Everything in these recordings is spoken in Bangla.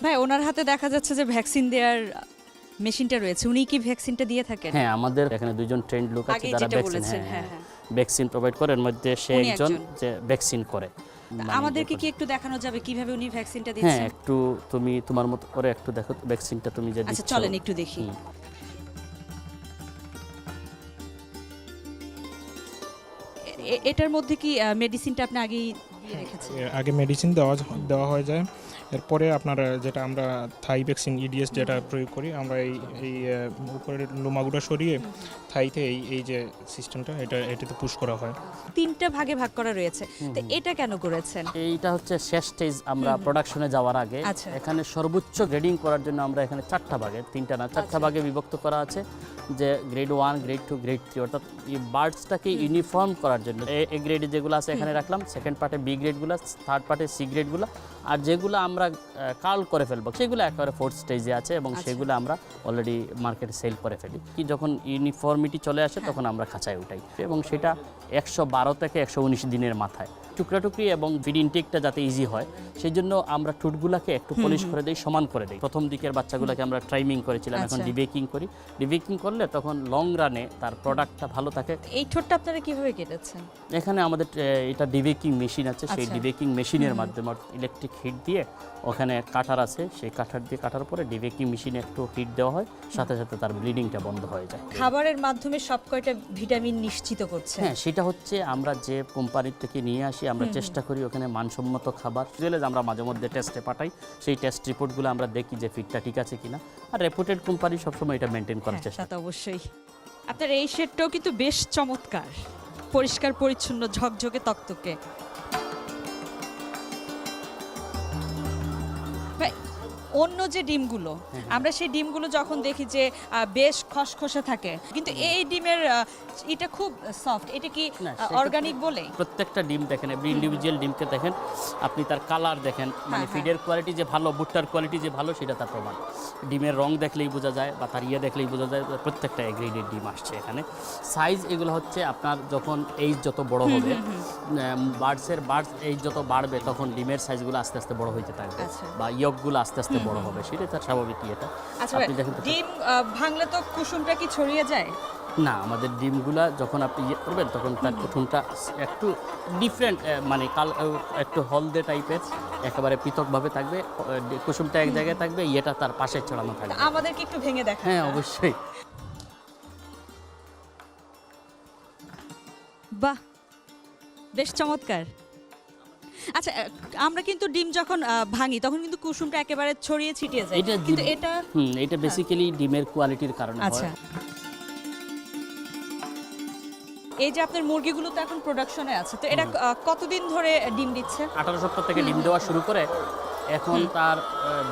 ভাই ওনার হাতে দেখা যাচ্ছে যে ভ্যাকসিন দেওয়ার মেশিনটা রয়েছে, উনি কি ভ্যাকসিনটা দিয়ে থাকেন? হ্যাঁ, আমাদের এখানে দুইজন ট্রেন্ড লোক আছে আগে যারা যেটা ভ্যাকসিন বলেছেন, হ্যাঁ, হ্যাঁ। ভ্যাকসিন প্রোভাইড করে, এর মধ্যে সে উনি একজন একজন। যে ভ্যাকসিন করে। আমাদেরকে কি একটু দেখানো যাবে কিভাবে উনি ভ্যাকসিনটা হ্যাঁ, দিচ্ছেন? একটু তুমি তোমার মতো করে একটু দেখো ভ্যাকসিনটা তুমি যে আচ্ছা দিচ্ছ। চলেন একটু দেখি। হুম। এটার মধ্যে কি মেডিসিনটা আপনি আগেই দিয়ে রেখেছেন? এর আগে মেডিসিন দেওয়া হয়ে যায়। এরপরে আপনার যেটা আমরা থাই ভ্যাকসিন ইডিএস যেটা প্রয়োগ করি, আমরা এই উপরের লোমাগুলো সরিয়ে থাইতে এই যে সিস্টেমটা এটাতে পুশ করা হয়। তিনটা ভাগে ভাগ করা রয়েছে, তো এটা কেন করেছেন? এইটা হচ্ছে শেষ স্টেজ, আমরা প্রোডাকশনে যাওয়ার আগে আচ্ছা। এখানে সর্বোচ্চ গ্রেডিং করার জন্য আমরা এখানে চারটা ভাগে, তিনটা না চারটা আচ্ছা। ভাগে বিভক্ত করা আছে, যে গ্রেড 1, গ্রেড 2, গ্রেড 3, অর্থাৎ এই বার্ডসটাকে ইউনিফর্ম করার জন্য এ গ্রেডে যেগুলো আছে এখানে রাখলাম, সেকেন্ড পার্টে বি গ্রেডগুলো, থার্ড পার্টে সি গ্রেডগুলো, আর যেগুলো আমরা কাল করে ফেলবো সেগুলো একেবারে ফোর্থ স্টেজে আছে এবং আচ্ছা। সেগুলো আমরা অলরেডি মার্কেটে সেল করে ফেলি। কি যখন ইউনিফর্মিটি চলে আসে তখন আমরা খাঁচায় উঠাই এবং সেটা 112 থেকে 119 দিনের মাথায় টুকরাটুকরি এবং ফিড ইনটেকটা যাতে ইজি হয় সেই জন্য আমরা ঠোঁটগুলোকে একটু পলিশ করে দিই, সমান করে দিই। প্রথম দিকের বাচ্চাগুলোকে আমরা ট্রাইমিং করেছিলাম, এখন আচ্ছা। ডিবেকিং করি। ডিবেকিং করলে তখন লং রানে তার প্রোডাক্টটা ভালো থাকে। এই ঠোঁটটা আপনারা কিভাবে কেটেছেন? এখানে আমাদের এটা ডিবেকিং মেশিন আছে, সেই আচ্ছা। ডিবেকিং মেশিনের মাধ্যমে ইলেকট্রিক হিট দিয়ে ওখানে কাটার আছে, সেই কাটার দিয়ে কাটার পরে ডিবেকিং মেশিনে একটু হিট দেওয়া হয়, সাথে সাথে তার ব্লিডিংটা বন্ধ হয়ে যায়। খাবারের মাধ্যমে সব কয়টা ভিটামিন নিশ্চিত করছে? হ্যাঁ, সেটা হচ্ছে আমরা যে কোম্পানির থেকে নিয়ে আসি আমরা চেষ্টা করি ওখানে মানসম্মত খাবার আমরা মাঝে মধ্যে টেস্টে পাঠাই, সেই টেস্ট রিপোর্টগুলো আমরা দেখি যে ফিডটা ঠিক আছে কিনা, আর রেপুটেড কোম্পানি সবসময় এটা মেনটেন করার হ্যাঁ, চেষ্টা। তা তো অবশ্যই। আপনার এই শেডটাও কিন্তু বেশ চমৎকার, পরিষ্কার পরিচ্ছন্ন, ঝকঝকে তকতকে। ভাই, অন্য যে ডিমগুলো আমরা সেই ডিমগুলো যখন দেখি যে বেশ খসখসে থাকে, কিন্তু এই ডিমের এটা খুব সফট, এটা কি না, সেটা অর্গানিক বলে? প্রত্যেকটা ডিম দেখেন, এভরি ইন্ডিভিজুয়াল ডিমকে দেখেন, আপনি তার কালার দেখেন, মানে হ্যাঁ। ফিডের কোয়ালিটি যে ভালো, ভুট্টার কোয়ালিটি যে ভালো সেটা তার প্রমাণ। ডিমের রং দেখলেই বোঝা যায় বা তার দেখলেই বোঝা যায় প্রত্যেকটা এগ্রেডেড ডিম আসছে এখানে। সাইজ এগুলো হচ্ছে আপনার যখন এইজ যত বড় হবে, বার্ডস এইজ যত বাড়বে তখন ডিমের সাইজগুলো আস্তে আস্তে বড় হইতে থাকবে আচ্ছা। বা ইয়কগুলো আস্তে আস্তে বড় হবে, সেটা তার স্বাভাবিক এটা। আচ্ছা আপনি দেখেন তো- ডিম ভাঙলে তো কুসুমটা কি ছড়িয়ে যায়? না, আমাদের ডিমগুলা যখন আপনি করবেন তখন তার কুসুমটা একটু ডিফারেন্ট, মানে একটু হলদে টাইপের, একেবারে পৃথকভাবে থাকবে। কুসুমটা এক জায়গায় থাকবে, ইয়েটা তার পাশে ছড়ানো থাকবে। আমাদেরকে একটু ভেঙে দেখা। হ্যাঁ, অবশ্যই। বাহ, বেশ চমৎকার। আচ্ছা, আমরা কিন্তু ডিম যখন ভাঙি তখন কিন্তু কুসুমটা একেবারে ছড়িয়ে ছিটিয়ে যায়, এটা কিন্তু এটা এটা বেসিক্যালি ডিমের কোয়ালিটির কারণে আচ্ছা। হয়। এই যে আপনার মুরগিগুলো তো এখন প্রোডাকশনে আছে, তো এটা কতদিন ধরে ডিম দিচ্ছে? 18 সপ্তাহ থেকে ডিম দেওয়া শুরু করে এখন তার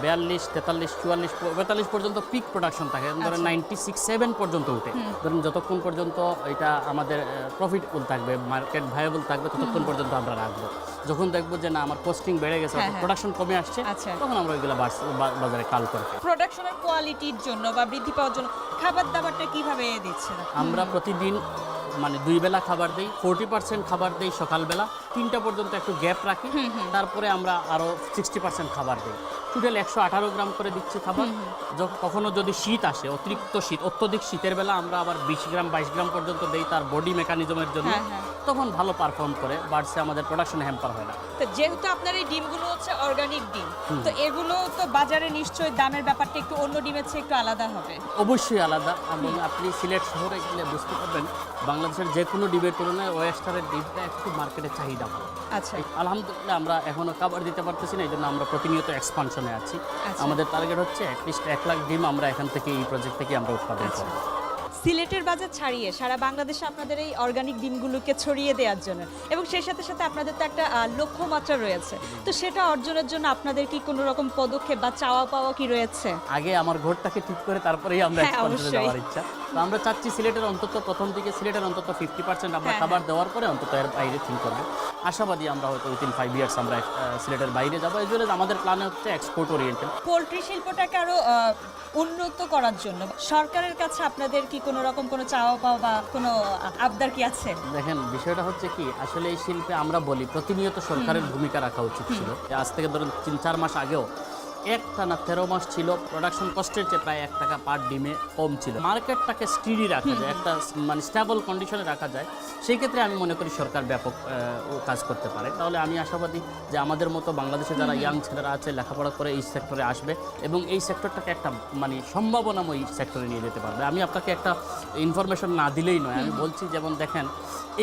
42, 43, 44, 45 পর্যন্ত পিক প্রোডাকশন থাকে। ধরেন 96, 7 পর্যন্ত উঠে। ধরেন যতক্ষণ পর্যন্ত এটা আমাদের প্রফিটেবল থাকবে, মার্কেট ভায়াবল থাকবে, ততক্ষণ পর্যন্ত আমরা রাখবো। যখন দেখবো যে না আমার কস্টিং বেড়ে গেছে, হ্যাঁ, হ্যাঁ। প্রোডাকশন কমে আসছে, আচ্ছা। তখন আমরা ওইগুলো বাজারে কাল করে ফেলি। প্রোডাকশনের কোয়ালিটির জন্য বা বৃদ্ধি পাওয়ার জন্য খাবার দাবারটা কিভাবে দিচ্ছেন? আমরা প্রতিদিন মানে 2 বেলা খাবার দেই, 40% খাবার দেই সকালবেলা, 3টা পর্যন্ত একটু গ্যাপ রাখি, তারপরে আমরা আরও 60% খাবার দিই। টোটাল 118 গ্রাম করে দিচ্ছি খাবার। কখনো যদি শীত আসে, অতিরিক্ত শীত, অত্যধিক শীতের বেলা আমরা আবার 20 গ্রাম 22 গ্রাম পর্যন্ত দেই তার বডি মেকানিজমের জন্য। হ্যাঁ, হ্যাঁ। তখন ভালো পারফর্ম করে, বার্ডসে আমাদের প্রোডাকশন হ্যাম্পার হয় না। তো যেহেতু আপনার এই ডিমগুলো হচ্ছে অর্গানিক ডিম, তো এগুলো তো বাজারে নিশ্চয়ই দামের ব্যাপারটা একটু অন্য ডিমের চেয়ে একটু আলাদা হবে। অবশ্যই আলাদা, এবং আপনি সিলেট শহরে গেলে বুঝতে পারবেন বাংলাদেশের যে কোনো ডিমের তুলনায় ওয়েস্টারের ডিমটা একটু মার্কেটে চাহিদা ভালো। আচ্ছা। আলহামদুলিল্লাহ আমরা এখনো খাবার দিতে পারতেছি না, এই জন্য আমরা প্রতিনিয়ত এক্সপানশনে আছি। আচ্ছা। আমাদের টার্গেট হচ্ছে অ্যাটলিস্ট 1 লাখ ডিম আমরা এখান থেকে, এই প্রজেক্ট থেকে আমরা উৎপাদন করব। সিলেটের বাজার ছাড়িয়ে সারা বাংলাদেশে আপনাদের এই অর্গানিক ডিমগুলোকে ছড়িয়ে দেওয়ার জন্য, এবং সেই সাথে সাথে আপনাদের তো একটা লক্ষ্যমাত্রা রয়েছে, তো সেটা অর্জনের জন্য আপনাদের কি কোনো রকম পদক্ষেপ বা চাওয়া পাওয়া কি রয়েছে? আগে আমার ঘরটাকে ঠিক করে তারপরেই আমরা হ্যাঁ, এক্সপানশনে অবশ্যই। যাওয়ার ইচ্ছা। তো আমরা চাচ্ছি সিলেটের অন্তত প্রথম দিকে সিলেটের অন্তত 50% আমরা হ্যাঁ, খাবার দেওয়ার পরে অন্তত এর বাইরে থিঙ্ক করবো। আশাবাদী আমরা হয়তো উইথিন 5 ইয়ার্স আমরা সিলেটের বাইরে যাবো। এই জন্য আমাদের প্ল্যান হচ্ছে এক্সপোর্ট ওরিয়েন্টেড। পোলট্রি শিল্পটাকে আরো উন্নত করার জন্য সরকারের কাছে আপনাদের কি কোনো রকম কোনো চাওয়া পাওয়া বা কোনো আবদার কি আছে? দেখেন, বিষয়টা হচ্ছে কি, আসলে এই শিল্পে আমরা বলি প্রতিনিয়ত সরকারের ভূমিকা রাখা উচিত ছিল। আজ থেকে ধরুন 3-4 মাস আগেও একটানা 13 মাস ছিল, প্রোডাকশন কস্টের চেয়ে প্রায় 1 টাকা পার ডিমে কম ছিল। মার্কেটটাকে স্টিডি রাখা যায়, একটা মানে স্টেবল কন্ডিশনে রাখা যায়, সেই ক্ষেত্রে আমি মনে করি সরকার ব্যাপক কাজ করতে পারে। তাহলে আমি আশাবাদী যে আমাদের মতো বাংলাদেশে যারা ইয়াং ছেলেরা আছে, লেখাপড়া করে এই সেক্টরে আসবে এবং এই সেক্টরটাকে একটা মানে সম্ভাবনাময় সেক্টরে নিয়ে যেতে পারবে। আমি আপনাকে একটা ইনফরমেশন না দিলেই নয়, আমি বলছি, যেমন দেখেন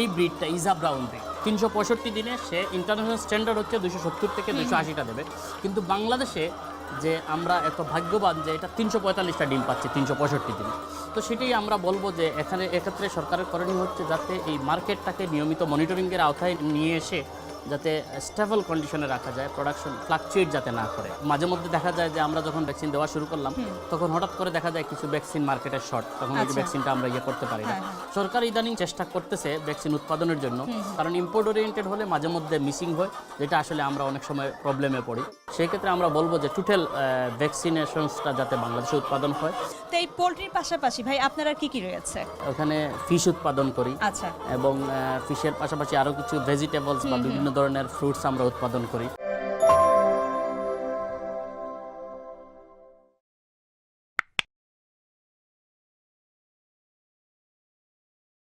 এই ব্রিডটা ইজা ব্রাউন ব্রিড 365 দিনে সে ইন্টারন্যাশনাল স্ট্যান্ডার্ড হচ্ছে 270 থেকে 280টা দেবে, কিন্তু বাংলাদেশে যে আমরা এত ভাগ্যবান যে এটা 345টা ডিম পাচ্ছে 365 দিনে। তো সেটাই আমরা বলবো যে এক্ষেত্রে সরকারের করণীয় হচ্ছে যাতে এই মার্কেটটাকে নিয়মিত মনিটরিংয়ের আওতায় নিয়ে এসে যাতে স্টেবল কন্ডিশনে রাখা যায়, প্রোডাকশন ফ্লাকচুয়েট যাতে না করে। মাঝে মধ্যে দেখা যায় যে আমরা যখন ভ্যাকসিন দেওয়া শুরু করলাম তখন হঠাৎ করে দেখা যায় কিছু ভ্যাকসিন মার্কেটের শর্ট, তখন ওই ভ্যাকসিনটা আমরা করতে পারি না। সরকার ইদানিং চেষ্টা করতেছে ভ্যাকসিন উৎপাদনের জন্য, কারণ ইম্পোর্ট ওরিয়েন্টেড হলে মাঝে মধ্যে মিসিং হয়, যেটা আসলে আমরা অনেক সময় প্রবলেমে পড়ি। সেই ক্ষেত্রে আমরা বলবো যে টোটাল ভ্যাকসিনেশনসটা যাতে বাংলাদেশে উৎপাদন হয়। তো এই পোলট্রির পাশাপাশি ভাই আপনারা কি কি রয়েছে? ওখানে ফিশ উৎপাদন করি, আচ্ছা, এবং ফিশের পাশাপাশি আরও কিছু ভেজিটেবলস বা বিভিন্ন ধরনের ফ্রুটস আমরা উৎপাদন করি।